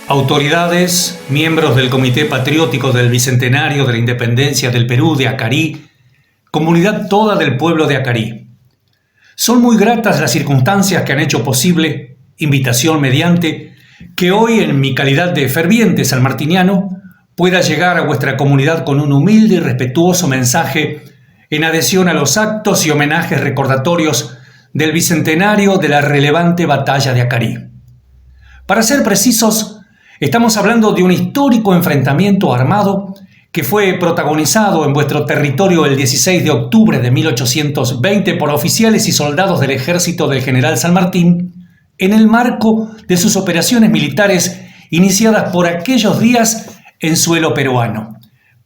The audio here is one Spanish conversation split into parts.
Autoridades, miembros del Comité Patriótico del Bicentenario de la Independencia del Perú de Acarí, comunidad toda del pueblo de Acarí. Son muy gratas las circunstancias que han hecho posible, invitación mediante, que hoy en mi calidad de ferviente sanmartiniano pueda llegar a vuestra comunidad con un humilde y respetuoso mensaje en adhesión a los actos y homenajes recordatorios del Bicentenario de la relevante batalla de Acarí. Para ser precisos, estamos hablando de un histórico enfrentamiento armado que fue protagonizado en vuestro territorio el 16 de octubre de 1820 por oficiales y soldados del ejército del general San Martín en el marco de sus operaciones militares iniciadas por aquellos días en suelo peruano.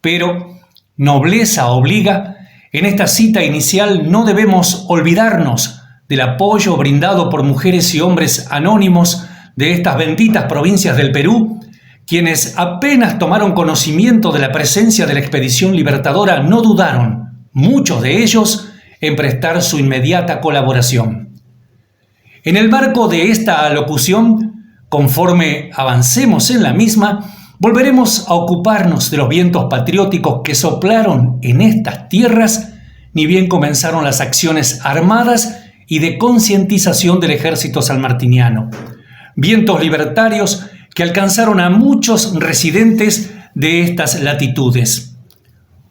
Pero, nobleza obliga, en esta cita inicial no debemos olvidarnos del apoyo brindado por mujeres y hombres anónimos de estas benditas provincias del Perú, quienes apenas tomaron conocimiento de la presencia de la expedición libertadora, no dudaron, muchos de ellos, en prestar su inmediata colaboración. En el marco de esta alocución, conforme avancemos en la misma, volveremos a ocuparnos de los vientos patrióticos que soplaron en estas tierras, ni bien comenzaron las acciones armadas y de concientización del ejército sanmartiniano. Vientos libertarios que alcanzaron a muchos residentes de estas latitudes.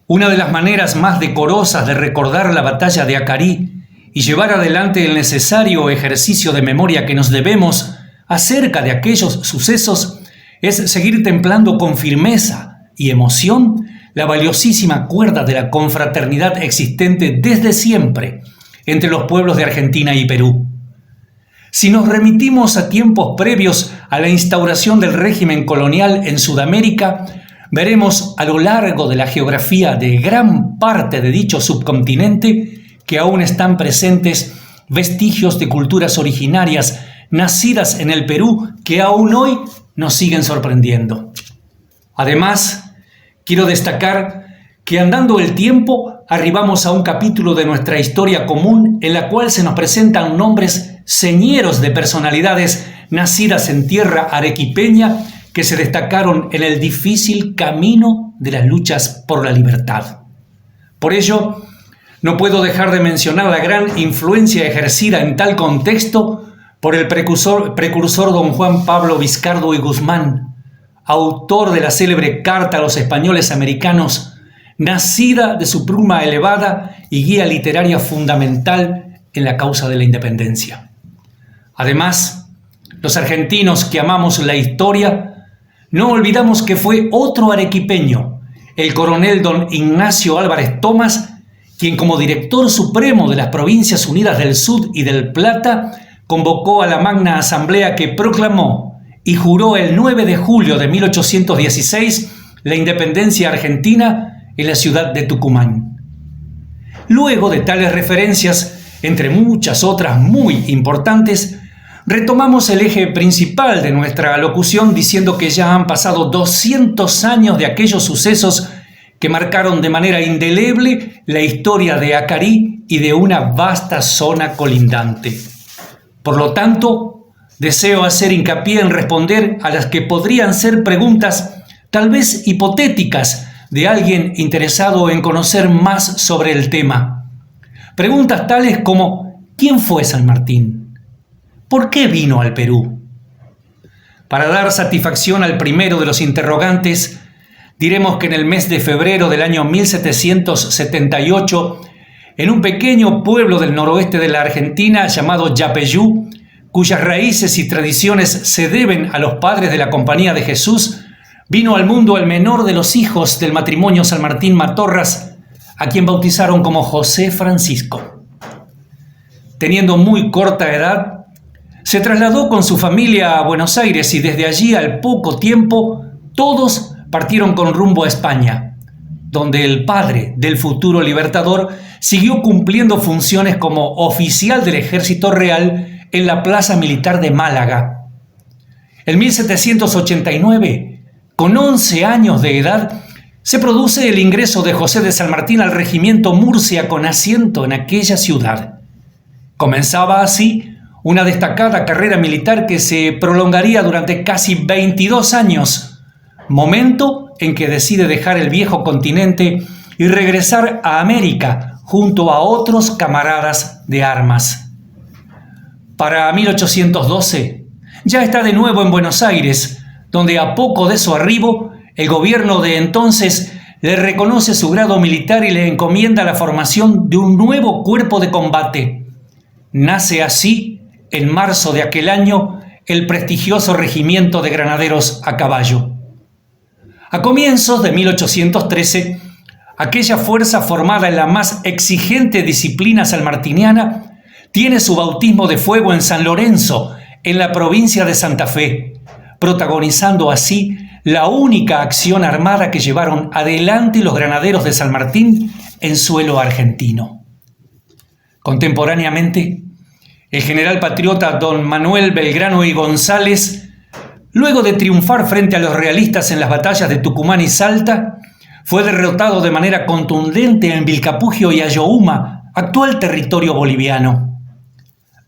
Una de las maneras más decorosas de recordar la batalla de Acarí y llevar adelante el necesario ejercicio de memoria que nos debemos acerca de aquellos sucesos es seguir templando con firmeza y emoción la valiosísima cuerda de la confraternidad existente desde siempre entre los pueblos de Argentina y Perú. Si nos remitimos a tiempos previos a la instauración del régimen colonial en Sudamérica, veremos a lo largo de la geografía de gran parte de dicho subcontinente que aún están presentes vestigios de culturas originarias nacidas en el Perú que aún hoy nos siguen sorprendiendo. Además, quiero destacar que andando el tiempo arribamos a un capítulo de nuestra historia común en la cual se nos presentan nombres señeros de personalidades nacidas en tierra arequipeña que se destacaron en el difícil camino de las luchas por la libertad. Por ello, no puedo dejar de mencionar la gran influencia ejercida en tal contexto por el precursor don Juan Pablo Vizcardo y Guzmán, autor de la célebre Carta a los Españoles Americanos, nacida de su pluma elevada y guía literaria fundamental en la causa de la independencia. Además, los argentinos que amamos la historia, no olvidamos que fue otro arequipeño, el coronel don Ignacio Álvarez Thomas, quien como director supremo de las Provincias Unidas del Sud y del Plata, convocó a la Magna Asamblea que proclamó y juró el 9 de julio de 1816 la independencia argentina en la ciudad de Tucumán. Luego de tales referencias, entre muchas otras muy importantes, retomamos el eje principal de nuestra alocución diciendo que ya han pasado 200 años de aquellos sucesos que marcaron de manera indeleble la historia de Acarí y de una vasta zona colindante. Por lo tanto, deseo hacer hincapié en responder a las que podrían ser preguntas tal vez hipotéticas de alguien interesado en conocer más sobre el tema. Preguntas tales como ¿quién fue San Martín? ¿Por qué vino al Perú? Para dar satisfacción al primero de los interrogantes, diremos que en el mes de febrero del año 1778, en un pequeño pueblo del noroeste de la Argentina llamado Yapeyú, cuyas raíces y tradiciones se deben a los padres de la Compañía de Jesús, vino al mundo el menor de los hijos del matrimonio San Martín Matorras, a quien bautizaron como José Francisco. Teniendo muy corta edad, se trasladó con su familia a Buenos Aires y desde allí al poco tiempo todos partieron con rumbo a España, donde el padre del futuro libertador siguió cumpliendo funciones como oficial del Ejército Real en la Plaza Militar de Málaga. En 1789, con 11 años de edad, se produce el ingreso de José de San Martín al regimiento Murcia con asiento en aquella ciudad. Comenzaba así una destacada carrera militar que se prolongaría durante casi 22 años, momento en que decide dejar el viejo continente y regresar a América junto a otros camaradas de armas. Para 1812, ya está de nuevo en Buenos Aires, donde a poco de su arribo, el gobierno de entonces le reconoce su grado militar y le encomienda la formación de un nuevo cuerpo de combate. Nace así, en marzo de aquel año, el prestigioso Regimiento de Granaderos a Caballo. A comienzos de 1813, aquella fuerza formada en la más exigente disciplina sanmartiniana tiene su bautismo de fuego en San Lorenzo, en la provincia de Santa Fe, protagonizando así la única acción armada que llevaron adelante los granaderos de San Martín en suelo argentino. Contemporáneamente, el general patriota don Manuel Belgrano y González, luego de triunfar frente a los realistas en las batallas de Tucumán y Salta, fue derrotado de manera contundente en Vilcapugio y Ayohuma, actual territorio boliviano.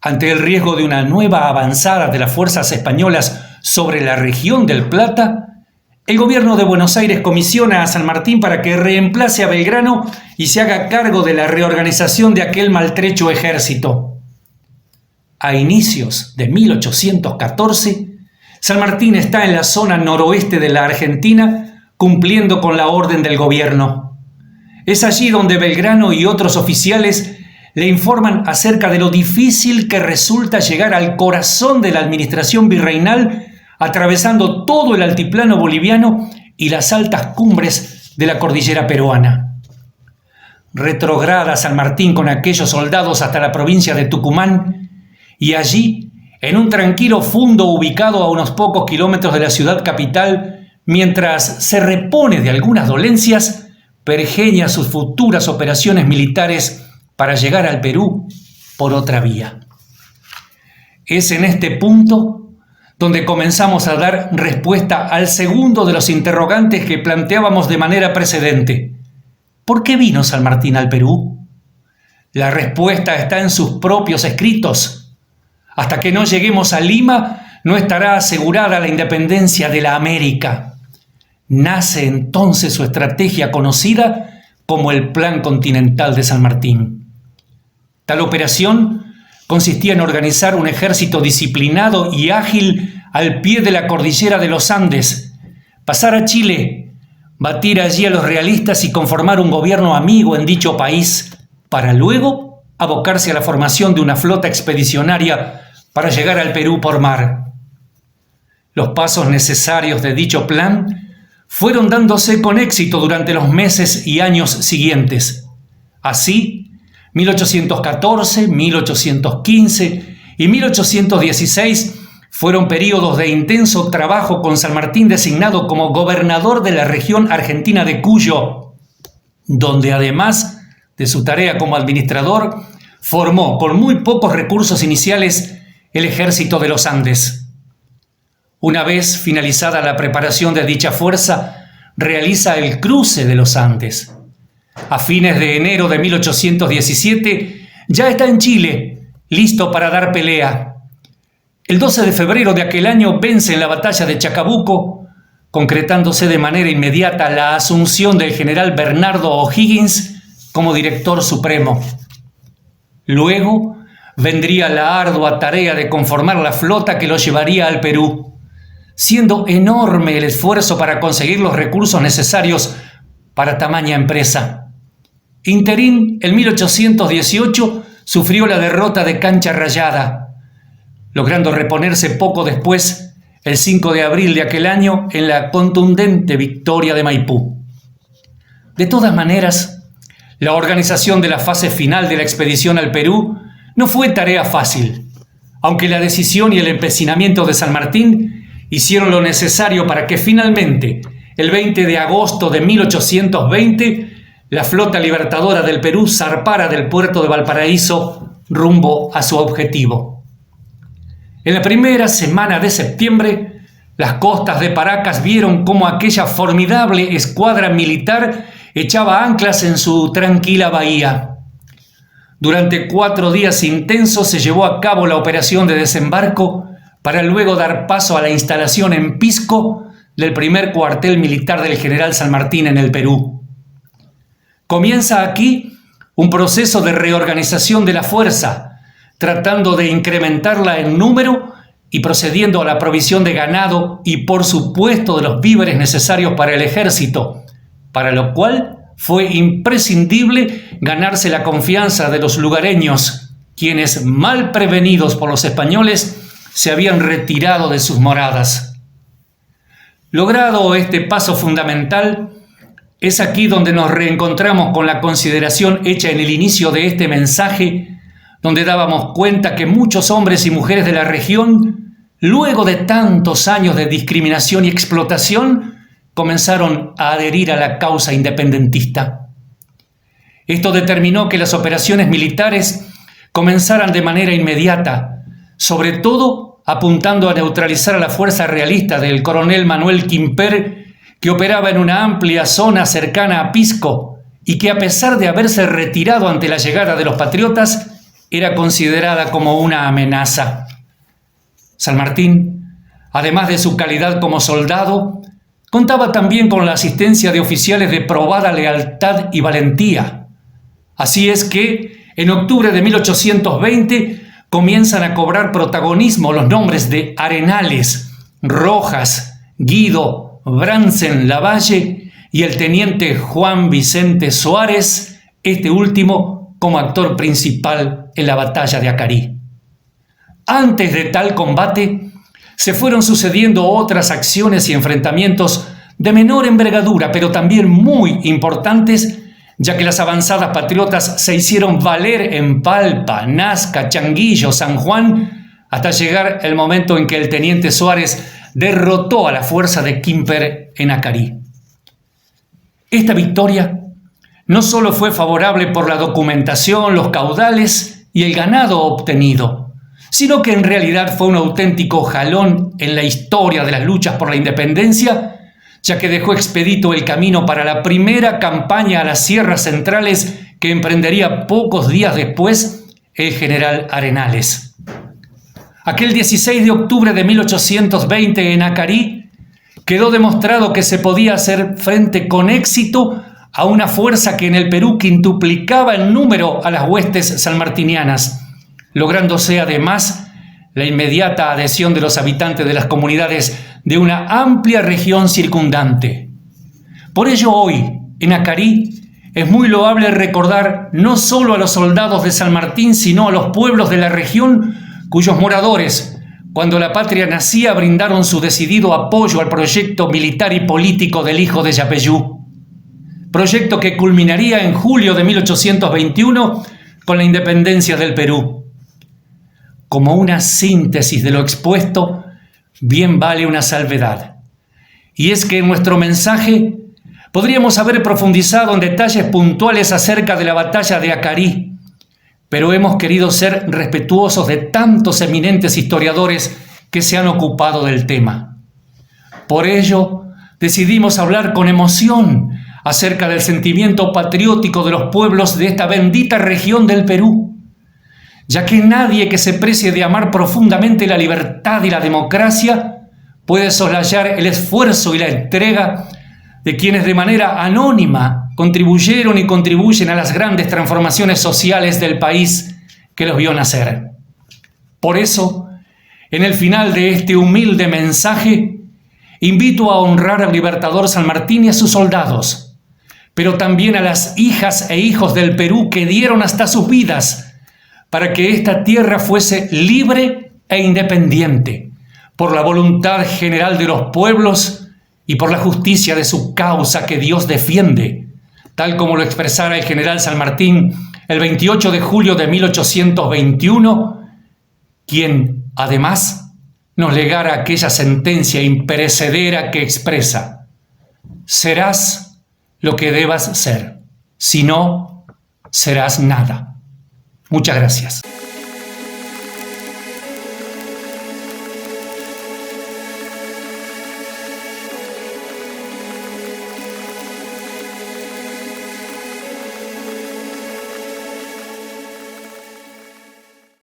Ante el riesgo de una nueva avanzada de las fuerzas españolas sobre la región del Plata, el gobierno de Buenos Aires comisiona a San Martín para que reemplace a Belgrano y se haga cargo de la reorganización de aquel maltrecho ejército. A inicios de 1814, San Martín está en la zona noroeste de la Argentina cumpliendo con la orden del gobierno. Es allí donde Belgrano y otros oficiales le informan acerca de lo difícil que resulta llegar al corazón de la administración virreinal, atravesando todo el altiplano boliviano y las altas cumbres de la cordillera peruana. Retrograda San Martín con aquellos soldados hasta la provincia de Tucumán y allí, en un tranquilo fundo ubicado a unos pocos kilómetros de la ciudad capital, mientras se repone de algunas dolencias, pergeña sus futuras operaciones militares para llegar al Perú por otra vía. Es en este punto donde comenzamos a dar respuesta al segundo de los interrogantes que planteábamos de manera precedente. ¿Por qué vino San Martín al Perú? La respuesta está en sus propios escritos. Hasta que no lleguemos a Lima, no estará asegurada la independencia de la América. Nace entonces su estrategia conocida como el Plan Continental de San Martín. Tal operación consistía en organizar un ejército disciplinado y ágil al pie de la cordillera de los Andes, pasar a Chile, batir allí a los realistas y conformar un gobierno amigo en dicho país, para luego abocarse a la formación de una flota expedicionaria para llegar al Perú por mar. Los pasos necesarios de dicho plan fueron dándose con éxito durante los meses y años siguientes. Así, 1814, 1815 y 1816 fueron períodos de intenso trabajo con San Martín designado como gobernador de la región argentina de Cuyo, donde además de su tarea como administrador, formó con muy pocos recursos iniciales el ejército de los Andes. Una vez finalizada la preparación de dicha fuerza, realiza el cruce de los Andes. A fines de enero de 1817 ya está en Chile, listo para dar pelea. El 12 de febrero de aquel año vence en la batalla de Chacabuco, concretándose de manera inmediata la asunción del general Bernardo O'Higgins como director supremo. Luego vendría la ardua tarea de conformar la flota que lo llevaría al Perú, siendo enorme el esfuerzo para conseguir los recursos necesarios para tamaña empresa. Interín, en 1818, sufrió la derrota de Cancha Rayada, logrando reponerse poco después, el 5 de abril de aquel año, en la contundente victoria de Maipú. De todas maneras, la organización de la fase final de la expedición al Perú no fue tarea fácil, aunque la decisión y el empecinamiento de San Martín hicieron lo necesario para que finalmente, el 20 de agosto de 1820, la flota libertadora del Perú zarpara del puerto de Valparaíso rumbo a su objetivo. En la primera semana de septiembre, las costas de Paracas vieron cómo aquella formidable escuadra militar echaba anclas en su tranquila bahía. Durante 4 días intensos se llevó a cabo la operación de desembarco para luego dar paso a la instalación en Pisco del primer cuartel militar del general San Martín en el Perú. Comienza aquí un proceso de reorganización de la fuerza, tratando de incrementarla en número y procediendo a la provisión de ganado y, por supuesto, de los víveres necesarios para el ejército, para lo cual fue imprescindible ganarse la confianza de los lugareños, quienes, mal prevenidos por los españoles, se habían retirado de sus moradas. Logrado este paso fundamental, es aquí donde nos reencontramos con la consideración hecha en el inicio de este mensaje, donde dábamos cuenta que muchos hombres y mujeres de la región, luego de tantos años de discriminación y explotación, comenzaron a adherir a la causa independentista. Esto determinó que las operaciones militares comenzaran de manera inmediata, sobre todo apuntando a neutralizar a la fuerza realista del coronel Manuel Quimper, que operaba en una amplia zona cercana a Pisco y que, a pesar de haberse retirado ante la llegada de los patriotas, era considerada como una amenaza. San Martín, además de su calidad como soldado, contaba también con la asistencia de oficiales de probada lealtad y valentía. Así es que, en octubre de 1820, comienzan a cobrar protagonismo los nombres de Arenales, Rojas, Guido, Bransen Lavalle y el teniente Juan Vicente Suárez, este último como actor principal en la batalla de Acarí. Antes de tal combate, se fueron sucediendo otras acciones y enfrentamientos de menor envergadura, pero también muy importantes, ya que las avanzadas patriotas se hicieron valer en Palpa, Nazca, Changuillo, San Juan, hasta llegar el momento en que el teniente Suárez derrotó a la fuerza de Quimper en Acarí. Esta victoria no solo fue favorable por la documentación, los caudales y el ganado obtenido, sino que en realidad fue un auténtico jalón en la historia de las luchas por la independencia, ya que dejó expedito el camino para la primera campaña a las sierras centrales que emprendería pocos días después el general Arenales. Aquel 16 de octubre de 1820 en Acarí quedó demostrado que se podía hacer frente con éxito a una fuerza que en el Perú quintuplicaba en número a las huestes sanmartinianas, lográndose además la inmediata adhesión de los habitantes de las comunidades de una amplia región circundante. Por ello hoy, en Acarí, es muy loable recordar no solo a los soldados de San Martín, sino a los pueblos de la región cuyos moradores, cuando la patria nacía, brindaron su decidido apoyo al proyecto militar y político del hijo de Yapeyú. Proyecto que culminaría en julio de 1821 con la independencia del Perú. Como una síntesis de lo expuesto, bien vale una salvedad. Y es que en nuestro mensaje podríamos haber profundizado en detalles puntuales acerca de la batalla de Acarí, pero hemos querido ser respetuosos de tantos eminentes historiadores que se han ocupado del tema. Por ello, decidimos hablar con emoción acerca del sentimiento patriótico de los pueblos de esta bendita región del Perú, ya que nadie que se precie de amar profundamente la libertad y la democracia puede soslayar el esfuerzo y la entrega de quienes de manera anónima contribuyeron y contribuyen a las grandes transformaciones sociales del país que los vio nacer. Por eso, en el final de este humilde mensaje, invito a honrar al libertador San Martín y a sus soldados, pero también a las hijas e hijos del Perú que dieron hasta sus vidas para que esta tierra fuese libre e independiente, por la voluntad general de los pueblos y por la justicia de su causa que Dios defiende, tal como lo expresara el general San Martín el 28 de julio de 1821, quien, además, nos legara aquella sentencia imperecedera que expresa: serás lo que debas ser, si no, serás nada. Muchas gracias.